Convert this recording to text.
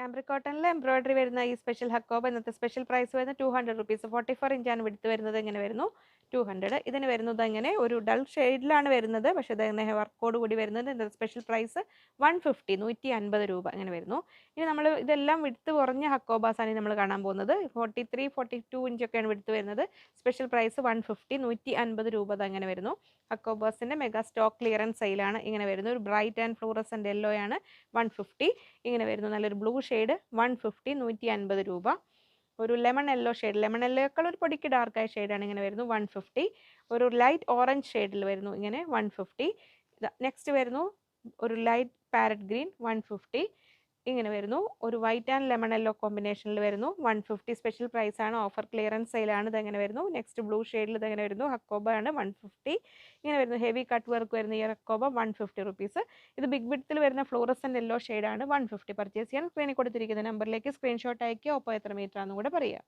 Cambric cottonൽ embroidery വരുന്ന ഈ special hakoba ഇന്നത്തെ സ്പെഷ്യൽ പ്രൈസ് വരുന്നത് 200 റുപ്പീസ്. 44 ഇഞ്ചാണ് വിടുത്ത് വരുന്നത്. എങ്ങനെ വരുന്നു 200. ഇതിന് വരുന്നത് അങ്ങനെ ഒരു ഡൾ ഷെയ്ഡിലാണ് വരുന്നത്. പക്ഷേ ഇതങ്ങനെ വർക്കോട് കൂടി വരുന്നത്. ഇന്നത്തെ സ്പെഷ്യൽ പ്രൈസ് 150 150 രൂപ അങ്ങനെ വരുന്നു. ഇനി നമ്മൾ ഇതെല്ലാം വിടുത്ത് കുറഞ്ഞ ഹക്കോബാസാണ് നമ്മൾ കാണാൻ പോകുന്നത്. 43 42 ഇഞ്ചൊക്കെയാണ് വിടുത്ത് വരുന്നത്. സ്പെഷ്യൽ പ്രൈസ് 150 150 രൂപ അങ്ങനെ വരുന്നു. ഹക്കോബാസിൻ്റെ മെഗാ സ്റ്റോക്ക് ക്ലിയറൻസ് സെയിലാണ് ഇങ്ങനെ വരുന്നു. ഒരു ബ്രൈറ്റ് ആൻഡ് ഫ്ലൂറസെൻ്റ് യെല്ലോ ആണ് 150 ഇങ്ങനെ വരുന്നു. നല്ലൊരു ബ്ലൂ ഷെയ്ഡ് 150 150 രൂപ. ഒരു ലെമൺ യെല്ലോ ഷെയ്ഡ്, ലെമൺ യെല്ലോയേക്കാൾ ഒരു പൊടിക്ക് ഡാർക്കായ ഷെയ്ഡാണ് ഇങ്ങനെ വരുന്നു 150. ഒരു ലൈറ്റ് ഓറഞ്ച് ഷെയ്ഡിൽ വരുന്നു ഇങ്ങനെ 150. നെക്സ്റ്റ് വരുന്നു ഒരു ലൈറ്റ് പാരറ്റ് ഗ്രീൻ 150 ഇങ്ങനെ വരുന്നു. ഒരു വൈറ്റ് ആൻഡ് ലെമൺ യെല്ലോ കോമ്പിനേഷനിൽ വരുന്നു 150. സ്പെഷ്യൽ പ്രൈസ് ആണ്, ഓഫർ ക്ലിയറൻസ് സെയിലാണ്. ഇതെങ്ങനെ വരുന്നു. നെക്സ്റ്റ് ബ്ലൂ ഷെയ്ഡിൽ ഇതെങ്ങനെ വരുന്നു. ഹക്കോബ ആണ് 150 ഇങ്ങനെ വരുന്നു. ഹെവി കട്ട് വർക്ക് വരുന്ന ഈ ഹക്കോബ 150 റുപ്പീസ്. ഇത് ബിഗ് വിഡ്ത്തിൽ വരുന്ന ഫ്ലോറസൻ യെല്ലോ ഷെയ്ഡാണ് 150. പർച്ചേസ് ചെയ്യാൻ സ്ക്രീനിൽ കൊടുത്തിരിക്കുന്ന നമ്പറിലേക്ക് സ്ക്രീൻഷോട്ട് അയക്കുക. ഒപ്പം എത്ര മീറ്റർ ആണെന്ന് കൂടെ പറയുക.